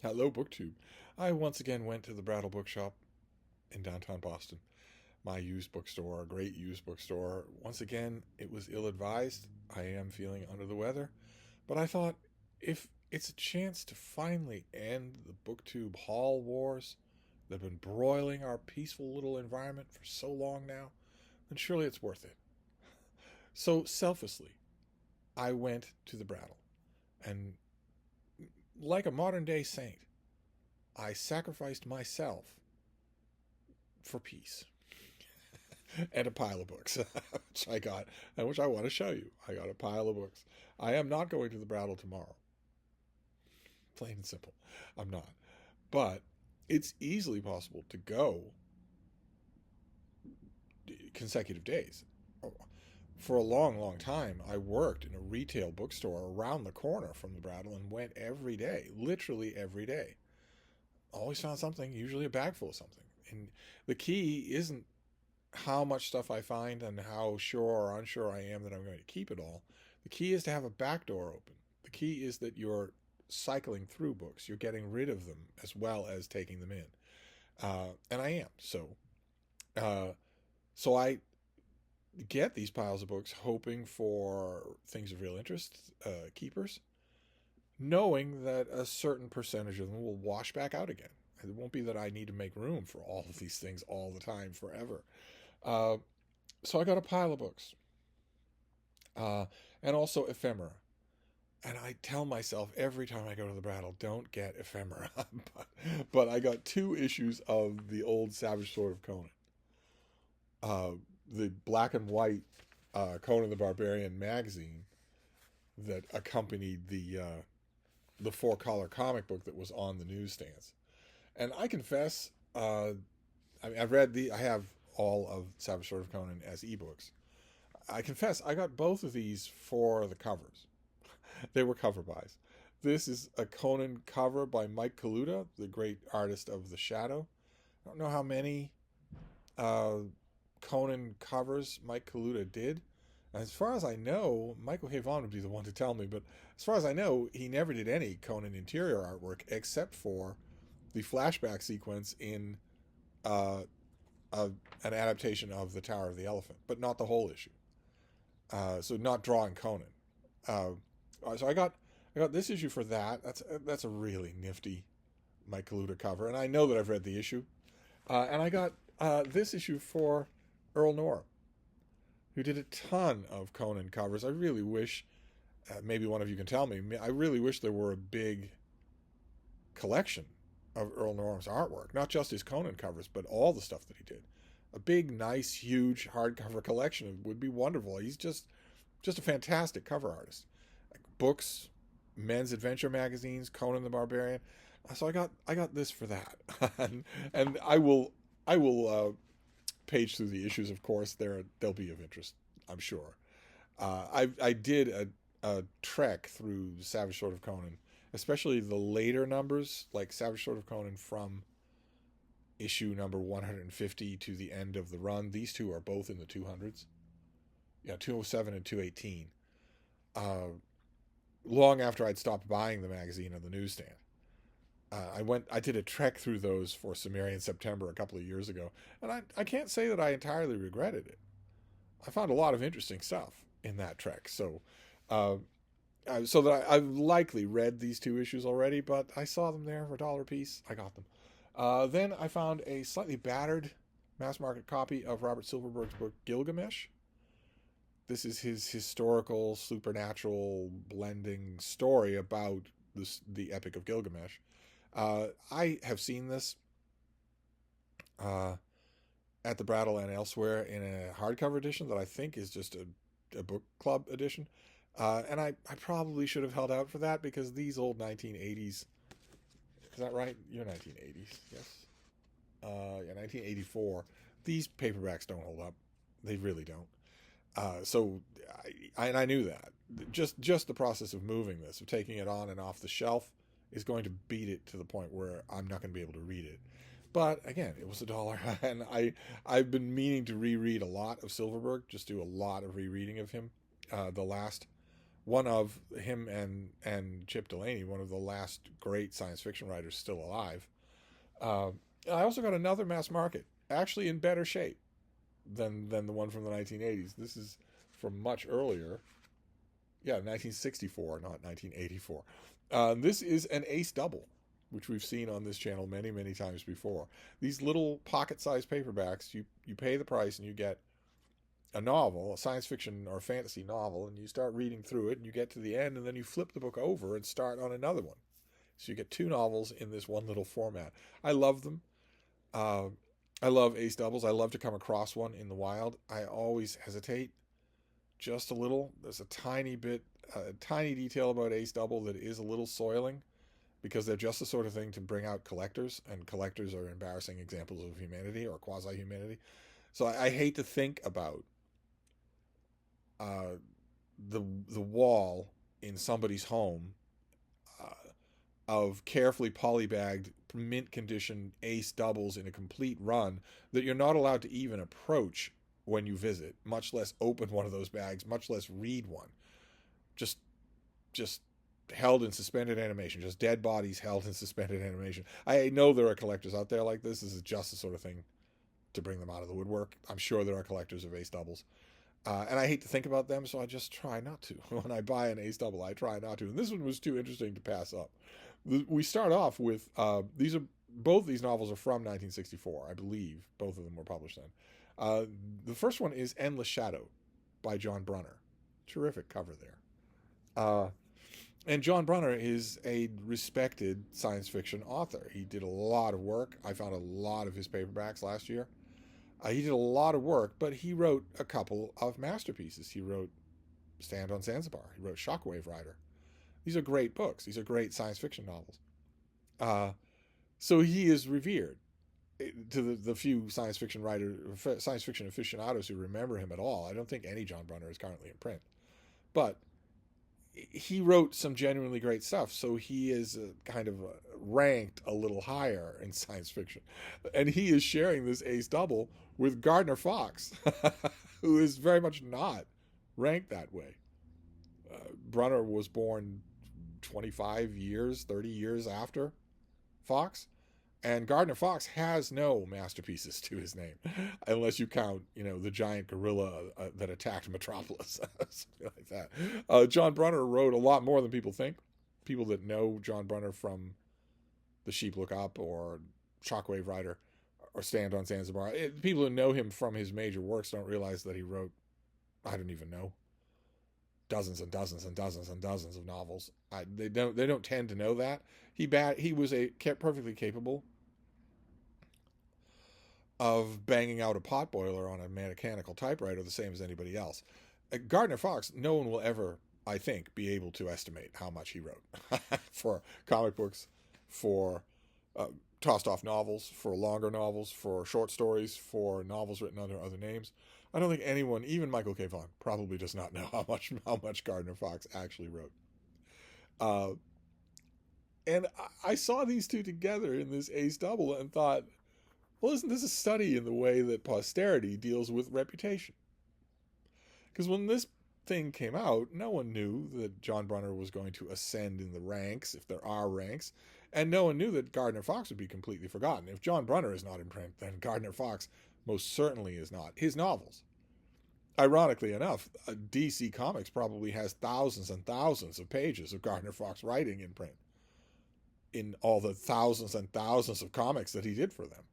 Hello, Booktube. I once again went to the Brattle Bookshop in downtown Boston, my used bookstore, a great used bookstore. Once again, it was ill advised. I am feeling under the weather, but I thought if it's a chance to finally end the Booktube haul wars that have been broiling our peaceful little environment for so long now, then surely it's worth it. So, selflessly, I went to the Brattle, and like a modern day saint, I sacrificed myself for peace and a pile of books, which I got and which I want to show you. I got a pile of books. I am not going to the Brattle tomorrow. Plain and simple. I'm not. But it's easily possible to go consecutive days. For a long, long time, I worked in a retail bookstore around the corner from the Brattle and went every day, literally every day. Always found something, usually a bag full of something. And the key isn't how much stuff I find and how sure or unsure I am that I'm going to keep it all. The key is to have a back door open. The key is that you're cycling through books. You're getting rid of them as well as taking them in. And I am. So I get these piles of books hoping for things of real interest, keepers, knowing that a certain percentage of them will wash back out again. It won't be that I need to make room for all of these things all the time forever. Uh, so I got a pile of books, and also ephemera. And I tell myself every time I go to the Brattle, don't get ephemera. but I got 2 issues of the old Savage Sword of Conan. The black and white Conan the Barbarian magazine that accompanied the 4-color comic book that was on the newsstands. And I confess, I mean, I have all of Savage Sword of Conan as ebooks. I confess, I got both of these for the covers. They were cover buys. This is a Conan cover by Mike Kaluta, the great artist of The Shadow. I don't know how many Conan covers Mike Kaluta did. As far as I know, Michael Havon would be the one to tell me, but as far as I know, he never did any Conan interior artwork except for the flashback sequence in an adaptation of The Tower of the Elephant, but not the whole issue. So not drawing Conan. So I got this issue for that. That's a really nifty Mike Kaluta cover, and I know that I've read the issue. And I got this issue for Earl Norem, who did a ton of Conan covers. I really wish, maybe one of you can tell me, I really wish there were a big collection of Earl Norem's artwork, not just his Conan covers, but all the stuff that he did. A big, nice, huge hardcover collection would be wonderful. He's just a fantastic cover artist. Like books, men's adventure magazines, Conan the Barbarian. So I got this for that, and I will page through the issues. Of course, they'll be of interest, I'm sure. I did a trek through Savage Sword of Conan, especially the later numbers, like Savage Sword of Conan from issue number 150 to the end of the run. These two are both in the 200s. Yeah, 207 and 218. Long after I'd stopped buying the magazine on the newsstand. I did a trek through those for Sumerian September a couple of years ago, and I can't say that I entirely regretted it. I found a lot of interesting stuff in that trek. So that I've likely read these 2 issues already, but I saw them there for $1 a piece. I got them. Then I found a slightly battered mass market copy of Robert Silverberg's book Gilgamesh. This is his historical, supernatural blending story about the Epic of Gilgamesh. I have seen this at the Brattle and elsewhere in a hardcover edition that I think is just a book club edition. And I probably should have held out for that because these old 1980s, is that right? You're 1980s, yes. Yeah, 1984. These paperbacks don't hold up. They really don't. So I knew that. Just the process of moving this, of taking it on and off the shelf, is going to beat it to the point where I'm not going to be able to read it. But again, it was $1, and I've been meaning to reread a lot of Silverberg, just do a lot of rereading of him. The last one of him and Chip Delaney, one of the last great science fiction writers still alive. Uh, I also got another mass market, actually in better shape than the one from the 1980s. This is from much earlier. Yeah, 1964, not 1984. This is an ace double, which we've seen on this channel many, many times before. These little pocket-sized paperbacks, you pay the price and you get a novel, a science fiction or fantasy novel, and you start reading through it, and you get to the end, and then you flip the book over and start on another one. So you get two novels in this one little format. I love them. Uh, I love ace doubles. I love to come across one in the wild. I always hesitate just a little. There's a tiny detail about ace double that is a little soiling, because they're just the sort of thing to bring out collectors, and collectors are embarrassing examples of humanity or quasi-humanity. So I hate to think about the wall in somebody's home of carefully polybagged, mint condition ace doubles in a complete run that you're not allowed to even approach when you visit, much less open one of those bags, much less read one. Just held in suspended animation, just dead bodies held in suspended animation. I know there are collectors out there like this. This is just the sort of thing to bring them out of the woodwork. I'm sure there are collectors of ace doubles. And I hate to think about them, so I just try not to. When I buy an ace double, I try not to. And this one was too interesting to pass up. We start off with, both these novels are from 1964, I believe. Both of them were published then. The first one is Endless Shadow by John Brunner. Terrific cover there. And John Brunner is a respected science fiction author. He did a lot of work. I found a lot of his paperbacks last year. He did a lot of work, but he wrote a couple of masterpieces. He wrote Stand on Zanzibar. He wrote Shockwave Rider. These are great books. These are great science fiction novels. So he is revered. To the few science fiction aficionados who remember him at all, I don't think any John Brunner is currently in print. But he wrote some genuinely great stuff, so he is kind of ranked a little higher in science fiction. And he is sharing this ace double with Gardner Fox, who is very much not ranked that way. Brunner was born 25 years, 30 years after Fox, and Gardner Fox has no masterpieces to his name, unless you count, the giant gorilla that attacked Metropolis, something like that. John Brunner wrote a lot more than people think. People that know John Brunner from The Sheep Look Up or Shockwave Rider or Stand on Zanzibar, people who know him from his major works don't realize that he wrote, I don't even know, dozens and dozens and dozens and dozens of novels. They don't tend to know that. He was perfectly capable of banging out a potboiler on a mechanical typewriter the same as anybody else. Gardner Fox, no one will ever, I think, be able to estimate how much he wrote for comic books, for tossed off novels, for longer novels, for short stories, for novels written under other names. I don't think anyone, even Michael K. Vaughan, probably does not know how much Gardner Fox actually wrote. And I saw these two together in this ace double and thought, well, isn't this a study in the way that posterity deals with reputation? Because when this thing came out, no one knew that John Brunner was going to ascend in the ranks, if there are ranks, and no one knew that Gardner Fox would be completely forgotten. If John Brunner is not in print, then Gardner Fox most certainly is not. His novels. Ironically enough, DC Comics probably has thousands and thousands of pages of Gardner Fox writing in print, in all the thousands and thousands of comics that he did for them.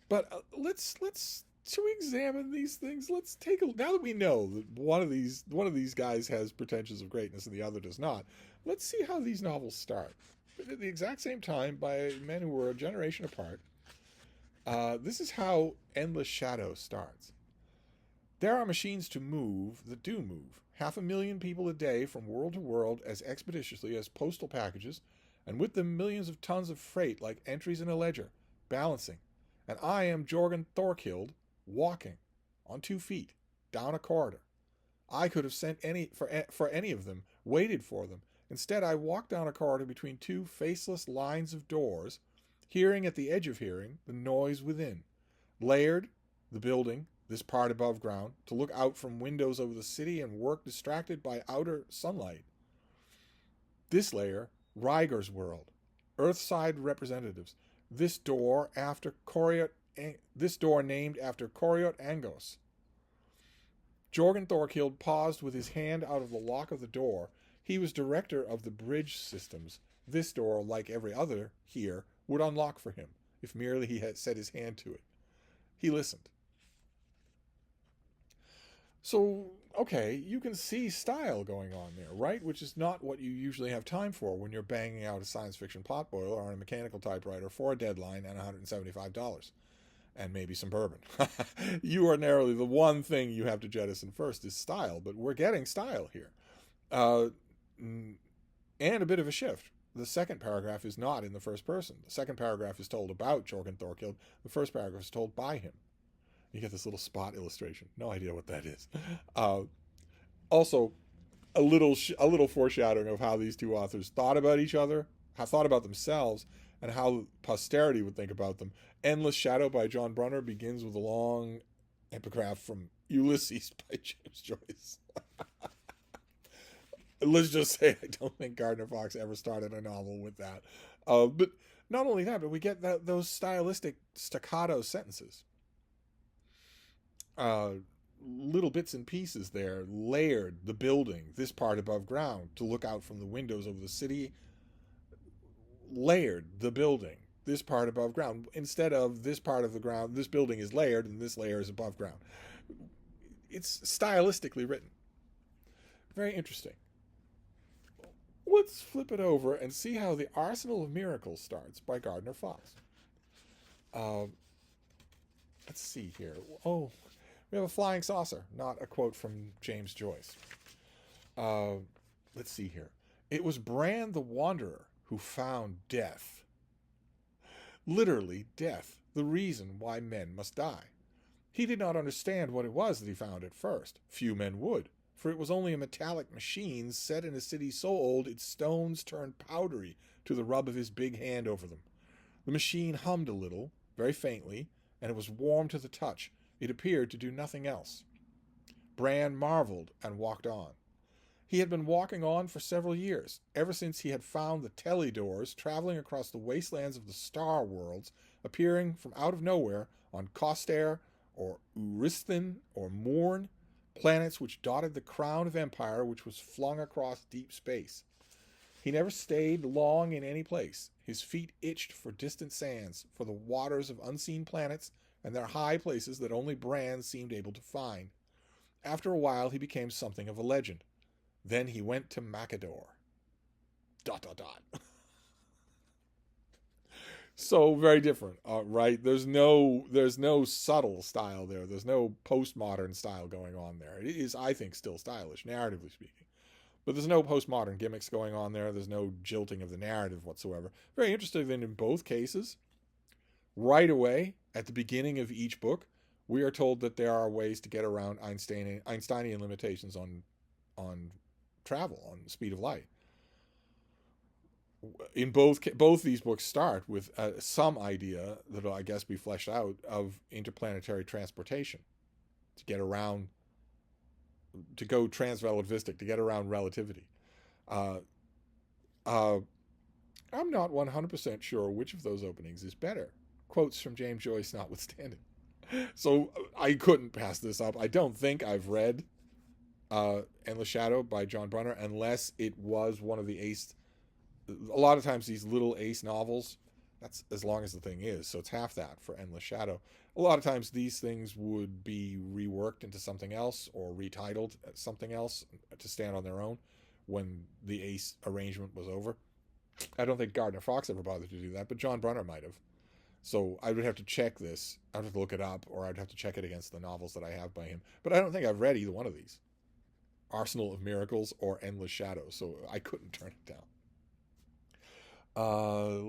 But let's to examine these things. Let's take a, now that we know that one of these guys has pretensions of greatness and the other does not. Let's see how these novels start. At the exact same time, by men who were a generation apart. This is how Endless Shadow starts. There are machines to move that do move. 500,000 people a day from world to world as expeditiously as postal packages, and with them millions of tons of freight like entries in a ledger, balancing. And I am Jorgen Thorkild, walking on 2 feet down a corridor. I could have sent for any of them, waited for them. Instead, I walked down a corridor between 2 faceless lines of doors, hearing at the edge of hearing the noise within. Layered, the building, this part above ground, to look out from windows over the city and work distracted by outer sunlight. This layer, Ryger's world, Earthside representatives. This door named after Coriot Angos. Jorgen Thorkild paused with his hand out of the lock of the door. He was director of the bridge systems. This door, like every other here, would unlock for him, if merely he had set his hand to it. He listened. So, okay, you can see style going on there, right? Which is not what you usually have time for when you're banging out a science fiction potboiler on a mechanical typewriter for a deadline and $175. And maybe some bourbon. You ordinarily, the one thing you have to jettison first is style, but we're getting style here. And a bit of a shift. The second paragraph is not in the first person. The second paragraph is told about Jorgen Thorkild. The first paragraph is told by him. You get this little spot illustration. No idea what that is. Also, a little foreshadowing of how these two authors thought about each other, thought about themselves, and how posterity would think about them. Endless Shadow by John Brunner begins with a long epigraph from Ulysses by James Joyce. Let's just say I don't think Gardner Fox ever started a novel with that. But not only that, but we get those stylistic staccato sentences. Little bits and pieces there, layered, the building, this part above ground, to look out from the windows over the city, layered, the building, this part above ground, instead of this part of the ground, this building is layered and this layer is above ground. It's stylistically written. Very interesting. Let's flip it over and see how The Arsenal of Miracles starts by Gardner Fox. Let's see here. Oh, we have a flying saucer, not a quote from James Joyce. Let's see here. It was Bran the Wanderer who found death. Literally, death, the reason why men must die. He did not understand what it was that he found at first. Few men would, for it was only a metallic machine set in a city so old its stones turned powdery to the rub of his big hand over them. The machine hummed a little, very faintly, and it was warm to the touch. It appeared to do nothing else. Bran marveled and walked on. He had been walking on for several years, ever since he had found the Telidors traveling across the wastelands of the Star Worlds, appearing from out of nowhere on Kostair or Uristhin or Morn, planets which dotted the crown of empire which was flung across deep space. He never stayed long in any place. His feet itched for distant sands, for the waters of unseen planets, and their high places that only Bran seemed able to find. After a while he became something of a legend. Then he went to Macador. ... So very different, right? There's no subtle style there. There's no postmodern style going on there. It is, I think, still stylish, narratively speaking. But there's no postmodern gimmicks going on there. There's no jilting of the narrative whatsoever. Very interesting that in both cases, right away, at the beginning of each book, we are told that there are ways to get around Einsteinian limitations on travel, on the speed of light. In both these books start with some idea that'll, I guess, be fleshed out of interplanetary transportation to get around, to go transrelativistic, to get around relativity. I'm not 100% sure which of those openings is better. Quotes from James Joyce notwithstanding. So I couldn't pass this up. I don't think I've read Endless Shadow by John Brunner, unless it was one of the ace. A lot of times these little ace novels, that's as long as the thing is, so it's half that for Endless Shadow. A lot of times these things would be reworked into something else or retitled as something else to stand on their own when the ace arrangement was over. I don't think Gardner Fox ever bothered to do that, but John Brunner might have. So I would have to check this. I'd have to look it up, or I'd have to check it against the novels that I have by him. But I don't think I've read either one of these. Arsenal of Miracles or Endless Shadow, so I couldn't turn it down.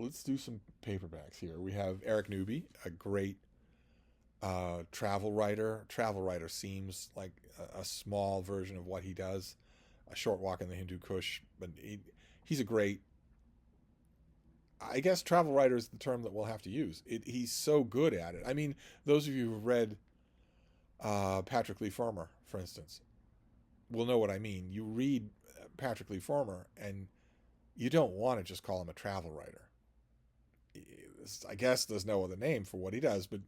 Let's do some paperbacks here. We have Eric Newby, a great travel writer. Travel writer seems like a small version of what he does. A Short Walk in the Hindu Kush, but he's a great, I guess travel writer is the term that we'll have to use. He's so good at it. I mean, those of you who've read Patrick Lee Fermer, for instance, will know what I mean. You read Patrick Lee Fermer, and you don't want to just call him a travel writer. I guess there's no other name for what he does, but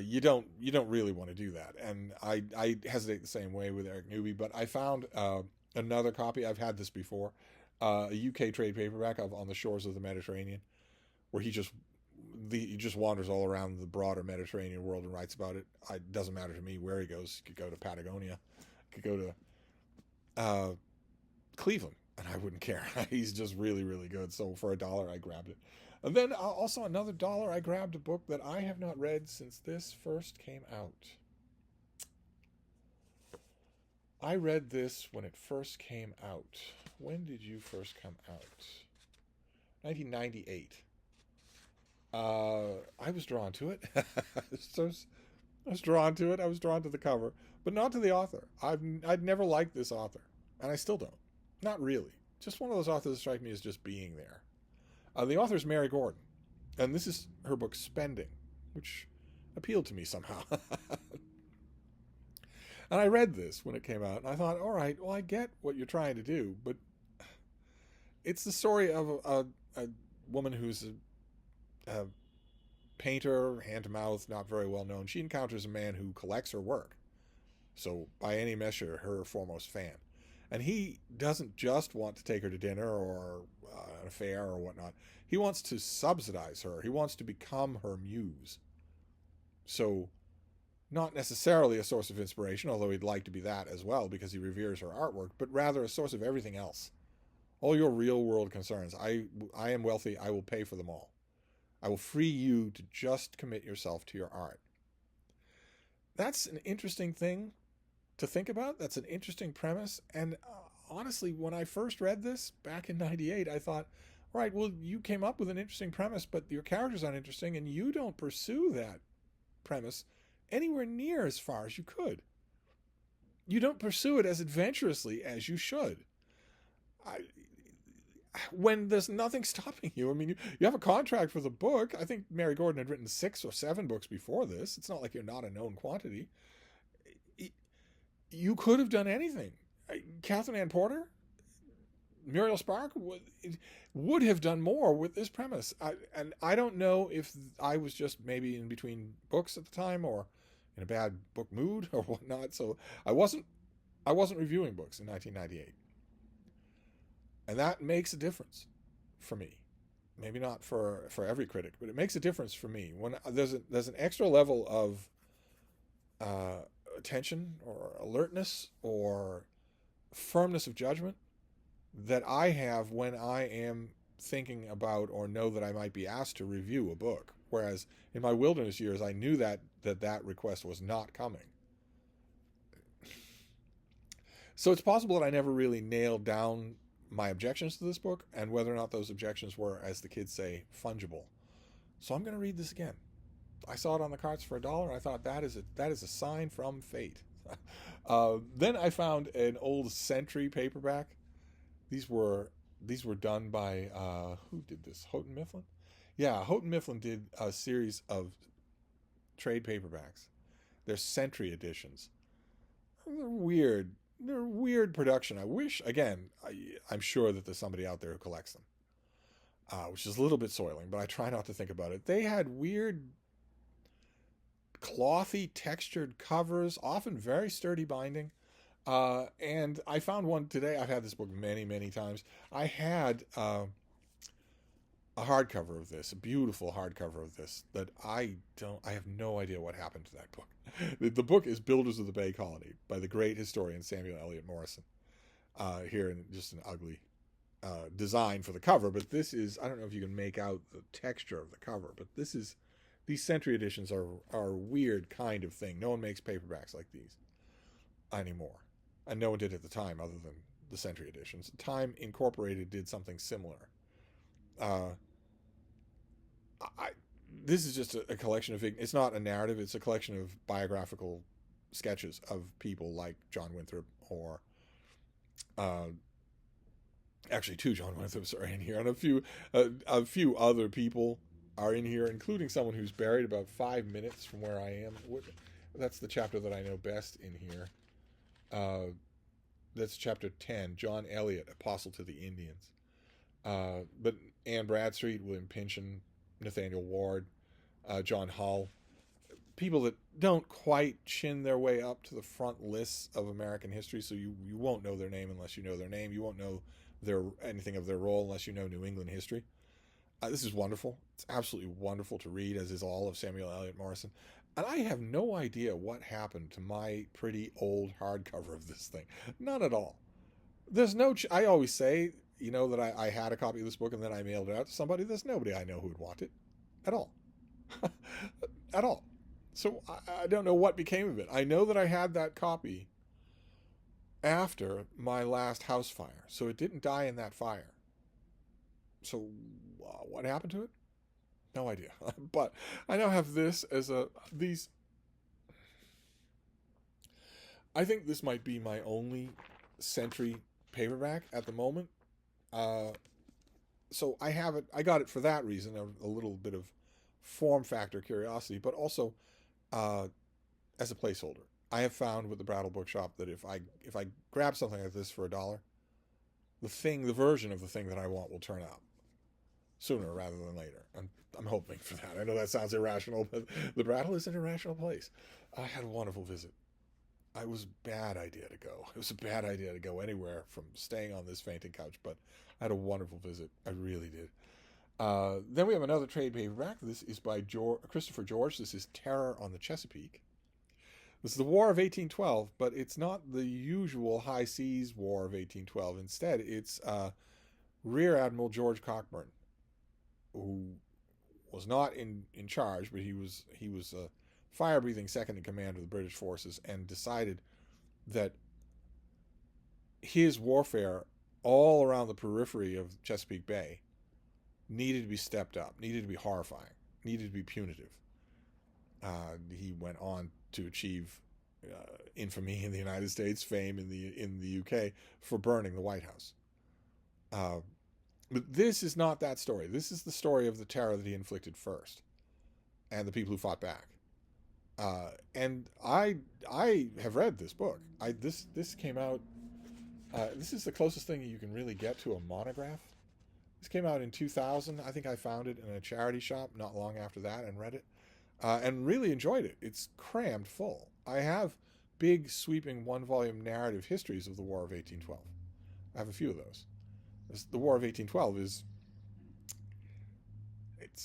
you don't really want to do that. And I hesitate the same way with Eric Newby, but I found another copy. I've had this before, a UK trade paperback of On the Shores of the Mediterranean, where he just wanders all around the broader Mediterranean world and writes about it. It doesn't matter to me where he goes. He could go to Patagonia, he could go to Cleveland, and I wouldn't care. He's just really, really good. So for $1, I grabbed it. And then also another $1, I grabbed a book that I have not read since this first came out. I read this when it first came out. When did you first come out? 1998. I was drawn to it. I was drawn to it. I was drawn to the cover, but not to the author. I'd never liked this author, and I still don't. Not really. Just one of those authors that strike me as just being there. The author is Mary Gordon, and this is her book Spending, which appealed to me somehow. And I read this when it came out, and I thought, all right, well, I get what you're trying to do, but it's the story of a woman who's a painter, hand-to-mouth, not very well known. She encounters a man who collects her work, so by any measure, her foremost fan. And he doesn't just want to take her to dinner or an affair or whatnot. He wants to subsidize her. He wants to become her muse. So, not necessarily a source of inspiration, although he'd like to be that as well because he reveres her artwork, but rather a source of everything else. All your real-world concerns. I am wealthy. I will pay for them all. I will free you to just commit yourself to your art. That's an interesting thing to think about. That's an interesting premise. And honestly, when I first read this back in 98, I thought, all right, well, you came up with an interesting premise, but your characters aren't interesting, and you don't pursue that premise anywhere near as far as you could. You don't pursue it as adventurously as you should. When there's nothing stopping you. I mean, you have a contract for the book. I think Mary Gordon had written 6 or 7 books before this. It's not like you're not a known quantity. You could have done anything. Catherine Ann Porter, Muriel Spark would have done more with this premise. And I don't know if I was just maybe in between books at the time or in a bad book mood or whatnot. So I wasn't reviewing books in 1998. And that makes a difference for me. Maybe not for every critic, but it makes a difference for me. When there's an extra level of attention or alertness or firmness of judgment that I have when I am thinking about or know that I might be asked to review a book. Whereas in my wilderness years, I knew that request was not coming. So it's possible that I never really nailed down my objections to this book and whether or not those objections were, as the kids say, fungible. So I'm going to read this again. I saw it on the carts for $1, and I thought that is a sign from fate. Then I found an old Century paperback. These were done by who did this? Houghton Mifflin? Yeah, Houghton Mifflin did a series of trade paperbacks. They're Century editions. They're weird. They're weird production. I wish, again, I'm sure that there's somebody out there who collects them, which is a little bit soiling, but I try not to think about it. They had weird, clothy, textured covers, often very sturdy binding. And I found one today. I've had this book many, many times. I had a hardcover of this, a beautiful hardcover of this, that I have no idea what happened to that book. The book is Builders of the Bay Colony by the great historian Samuel Eliot Morison. Here in just an ugly design for the cover, but this is, I don't know if you can make out the texture of the cover, but these Century editions are a weird kind of thing. No one makes paperbacks like these anymore. And no one did at the time other than the Century editions. Time Incorporated did something similar. This is just a collection of, it's not a narrative, it's a collection of biographical sketches of people like John Winthrop or actually 2 John Winthrops are in here, and a few other people are in here, including someone who's buried about 5 minutes from where I am. That's the chapter that I know best in here. That's chapter 10, John Eliot, Apostle to the Indians. But Anne Bradstreet, William Pynchon, Nathaniel Ward, John Hull, people that don't quite chin their way up to the front lists of American history, so you won't know their name unless you know their name. You won't know anything of their role unless you know New England history. This is wonderful. It's absolutely wonderful to read, as is all of Samuel Eliot Morison. And I have no idea what happened to my pretty old hardcover of this thing. None at all. There's no... I always say, that I had a copy of this book and then I mailed it out to somebody. There's nobody I know who would want it. At all. At all. So I don't know what became of it. I know that I had that copy after my last house fire. So it didn't die in that fire. So what happened to it? No idea. But I now have this as these. I think this might be my only Century paperback at the moment. So I have it. I got it for that reason, a little bit of form factor curiosity, but also as a placeholder. I have found with the Brattle Bookshop that if I grab something like this for $1, the version of the thing that I want will turn up sooner rather than later. I'm hoping for that. I know that sounds irrational, but the Brattle is an irrational place. I had a wonderful visit. It was a bad idea to go. It was a bad idea to go anywhere from staying on this fainting couch, but I had a wonderful visit. I really did. Then we have another trade paperback. This is by Christopher George. This is Terror on the Chesapeake. This is the War of 1812, but it's not the usual high seas War of 1812. Instead, it's Rear Admiral George Cockburn, who was not in charge, but he was a fire-breathing second in command of the British forces, and decided that his warfare all around the periphery of Chesapeake Bay needed to be stepped up, needed to be horrifying, needed to be punitive. He went on to achieve infamy in the United States, fame in the UK for burning the White House. But this is not that story. This is the story of the terror that he inflicted first, and the people who fought back. And I have read this book. This came out. This is the closest thing you can really get to a monograph. This came out in 2000. I think I found it in a charity shop not long after that and read it, and really enjoyed it. It's crammed full. I have big, sweeping, one-volume narrative histories of the War of 1812. I have a few of those. The War of 1812 is...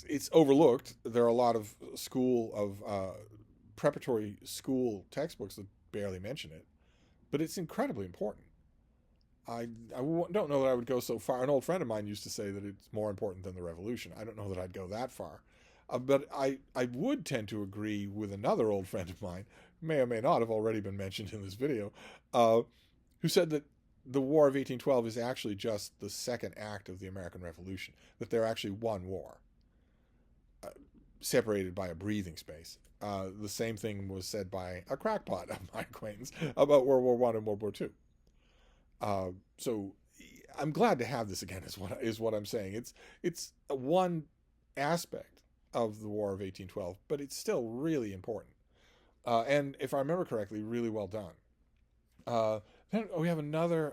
It's overlooked. There are a lot of preparatory school textbooks that barely mention it, but it's incredibly important. I don't know that I would go so far. An old friend of mine used to say that it's more important than the Revolution. I don't know that I'd go that far. But I would tend to agree with another old friend of mine, may or may not have already been mentioned in this video, who said that the War of 1812 is actually just the second act of the American Revolution, that they're actually one war, separated by a breathing space. The same thing was said by a crackpot of my acquaintance about World War I and World War II. So I'm glad to have this again, is what I'm saying. It's one aspect of the War of 1812, but it's still really important. And if I remember correctly, really well done. Then we have another...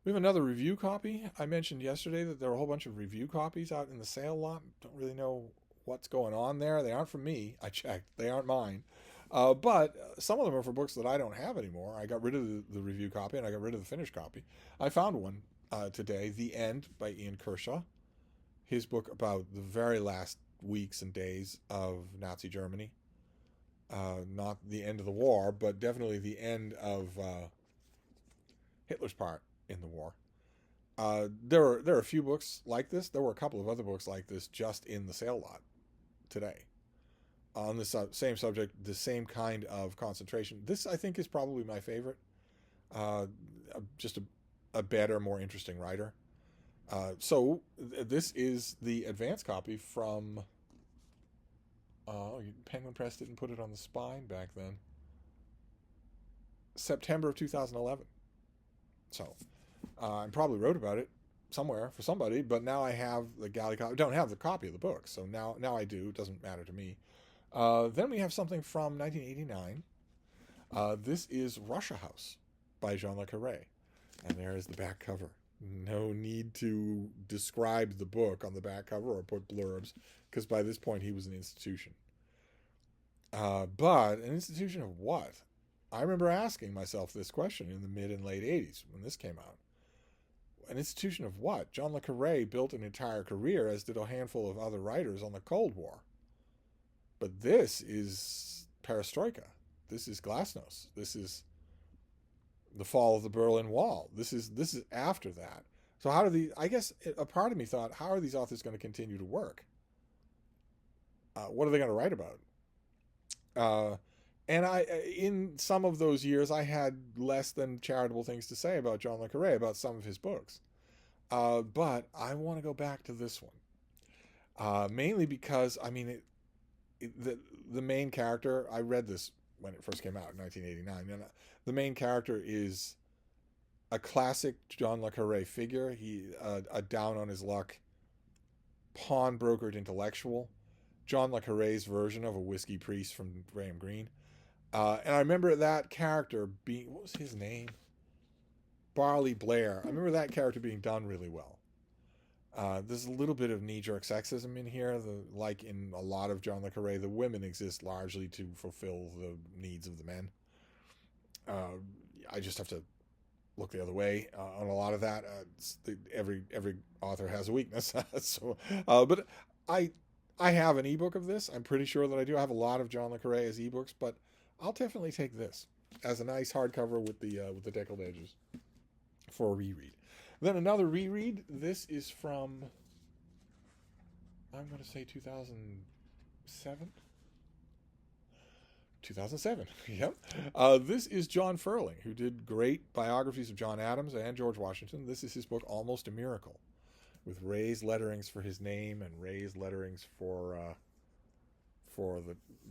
we have another review copy. I mentioned yesterday that there are a whole bunch of review copies out in the sale lot. Don't really know what's going on there. They aren't from me. I checked. They aren't mine. But some of them are for books that I don't have anymore. I got rid of the review copy and I got rid of the finished copy. I found one today, The End by Ian Kershaw. His book about the very last weeks and days of Nazi Germany. Not the end of the war, but definitely the end of Hitler's part in the war. There are a few books like this. There were a couple of other books like this just in the sale lot today on the same subject, the same kind of concentration. This, I think, is probably my favorite. Just a better, more interesting writer. So this is the advance copy from... Penguin Press didn't put it on the spine back then. September of 2011. So I probably wrote about it somewhere for somebody, but now I have the galley copy. I don't have the copy of the book, so now I do. It doesn't matter to me. Then we have something from 1989. This is Russia House by John le Carré. And there is the back cover. No need to describe the book on the back cover or put blurbs, because by this point he was an institution. But an institution of what? I remember asking myself this question in the mid and late 80s when this came out. An institution of what? John le Carré built an entire career, as did a handful of other writers, on the Cold War. But this is perestroika. This is glasnost. This is the fall of the Berlin Wall. This is after that. So how do the? I guess a part of me thought, how are these authors going to continue to work? What are they going to write about? And in some of those years, I had less than charitable things to say about John le Carré, about some of his books. But I want to go back to this one, mainly because the main character. I read this when it first came out in 1989, and the main character is a classic John le Carré figure. He a down on his luck, pawnbrokered intellectual, John le Carré's version of a whiskey priest from Graham Greene. And I remember that character being, what was his name? Barley Blair. I remember that character being done really well. There's a little bit of knee-jerk sexism in here. Like in a lot of John le Carré, the women exist largely to fulfill the needs of the men. I just have to look the other way on a lot of that. Every author has a weakness. But I have an ebook of this. I'm pretty sure that I do. I have a lot of John le Carré as ebooks, but I'll definitely take this as a nice hardcover with the deckled edges for a reread. Then another reread. This is from, I'm going to say 2007. 2007, yep. This is John Ferling, who did great biographies of John Adams and George Washington. This is his book, Almost a Miracle, with raised letterings for his name and raised letterings for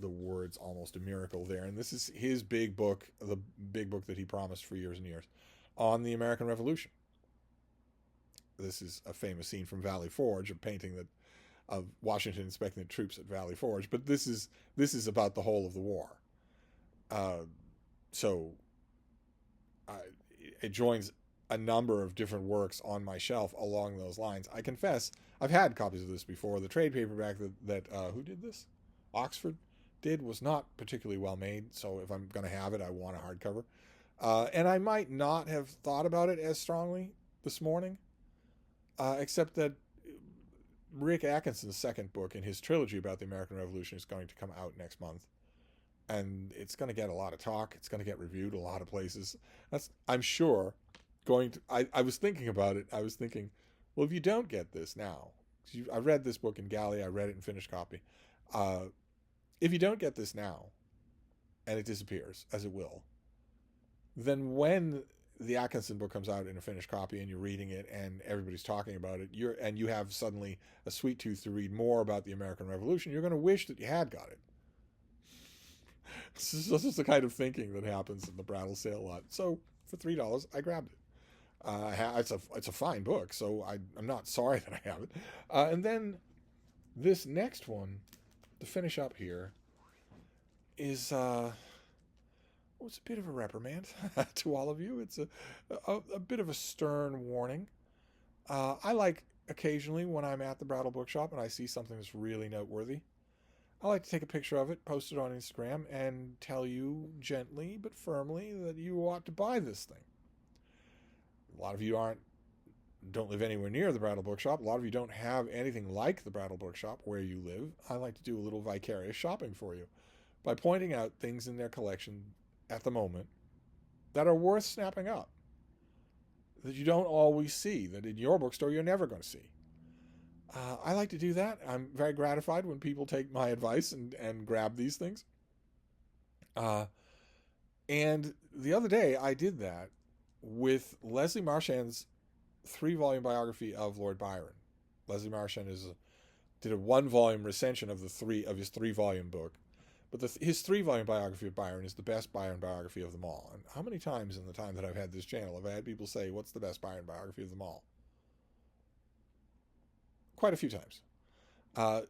the words Almost a Miracle there. And this is his big book, the big book that he promised for years and years, on the American Revolution. This is a famous scene from Valley Forge, a painting of Washington inspecting the troops at Valley Forge. But this is about the whole of the war. It joins a number of different works on my shelf along those lines. I confess, I've had copies of this before. The trade paperback that who did this? Oxford did was not particularly well made, so if I'm going to have it, I want a hardcover. And I might not have thought about it as strongly this morning, except that Rick Atkinson's second book in his trilogy about the American Revolution is going to come out next month. And it's going to get a lot of talk. It's going to get reviewed a lot of places. I'm sure, I was thinking about it. I was thinking, well, if you don't get this now, I read this book in Galley, I read it in finished copy. If you don't get this now, and it disappears, as it will, then when the Atkinson book comes out in a finished copy and you're reading it and everybody's talking about it, you have suddenly a sweet tooth to read more about the American Revolution, you're going to wish that you had got it. This is the kind of thinking that happens in the Brattle sale lot. So for $3, I grabbed it. It's a fine book, so I'm not sorry that I have it. And then this next one, to finish up here, is it's a bit of a reprimand to all of you. It's a bit of a stern warning. I like occasionally when I'm at the Brattle Bookshop and I see something that's really noteworthy, I like to take a picture of it, post it on Instagram, and tell you gently but firmly that you ought to buy this thing. A lot of you don't live anywhere near the Brattle Bookshop. A lot of you don't have anything like the Brattle Bookshop where you live. I like to do a little vicarious shopping for you by pointing out things in their collection at the moment that are worth snapping up, that you don't always see, that in your bookstore you're never going to see. I like to do that. I'm very gratified when people take my advice and grab these things. And the other day I did that with Leslie Marchand's 3-volume biography of Lord Byron. Leslie Marchand did a 1-volume recension of his 3-volume book. But his 3-volume biography of Byron is the best Byron biography of them all. And how many times in the time that I've had this channel have I had people say, what's the best Byron biography of them all? quite a few times.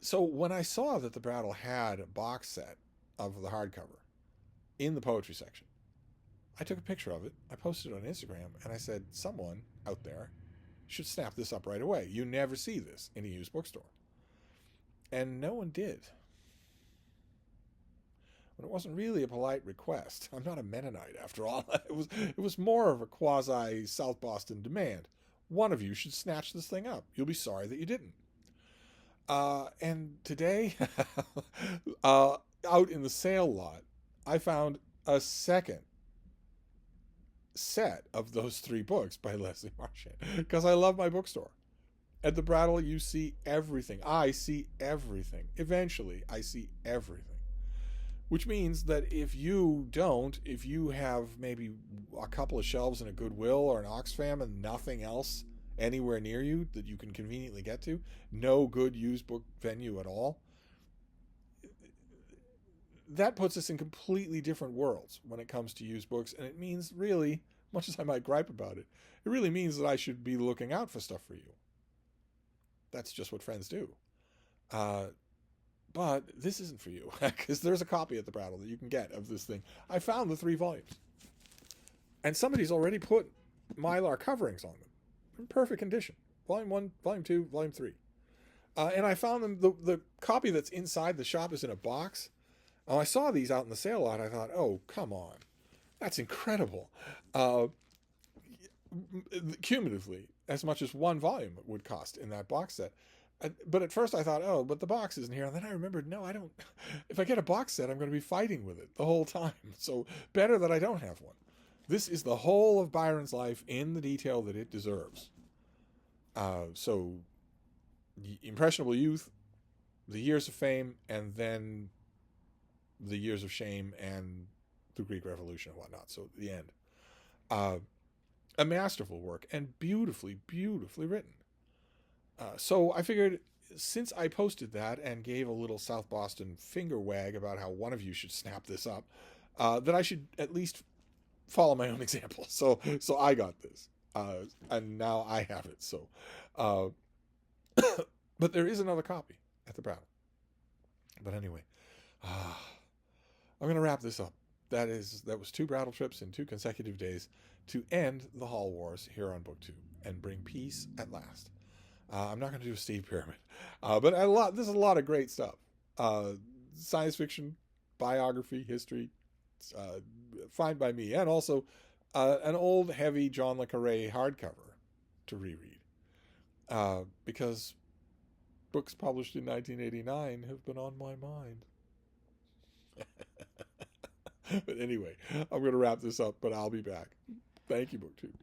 So when I saw that the Brattle had a box set of the hardcover in the poetry section, I took a picture of it, I posted it on Instagram, and I said, someone out there should snap this up right away. You never see this in a used bookstore. And no one did. But it wasn't really a polite request. I'm not a Mennonite, after all. It was more of a quasi South Boston demand. One of you should snatch this thing up. You'll be sorry that you didn't. And today, out in the sale lot, I found a second set of those 3 books by Leslie Marchand, because I love my bookstore. At the Brattle, you see everything. I see everything. Eventually, I see everything. Which means that if you have maybe a couple of shelves in a Goodwill or an Oxfam and nothing else anywhere near you that you can conveniently get to, no good used book venue at all, that puts us in completely different worlds when it comes to used books. And it means, really, much as I might gripe about it, it really means that I should be looking out for stuff for you. That's just what friends do. But this isn't for you, because there's a copy at the Brattle that you can get of this thing. I found the 3 volumes. And somebody's already put Mylar coverings on them in perfect condition. Volume 1, Volume 2, Volume 3. And I found them, the copy that's inside the shop is in a box. I saw these out in the sale lot. I thought, oh, come on. That's incredible. Cumulatively, as much as 1 volume would cost in that box set. But at first I thought, oh, but the box isn't here. And then I remembered, no, I don't. If I get a box set, I'm going to be fighting with it the whole time. So better that I don't have one. This is the whole of Byron's life in the detail that it deserves. So impressionable youth, the years of fame, and then the years of shame and the Greek Revolution and whatnot. So the end. A masterful work and beautifully, beautifully written. So I figured, since I posted that and gave a little South Boston finger wag about how one of you should snap this up, that I should at least follow my own example. So I got this, and now I have it. So, but there is another copy at the Brattle. But anyway, I'm going to wrap this up. That was 2 Brattle trips in 2 consecutive days to end the Hall Wars here on BookTube and bring peace at last. I'm not going to do a Steve Pyramid, but there's a lot of great stuff. Science fiction, biography, history, fine by me, and also an old, heavy John le Carré hardcover to reread, because books published in 1989 have been on my mind. But anyway, I'm going to wrap this up, but I'll be back. Thank you, BookTube.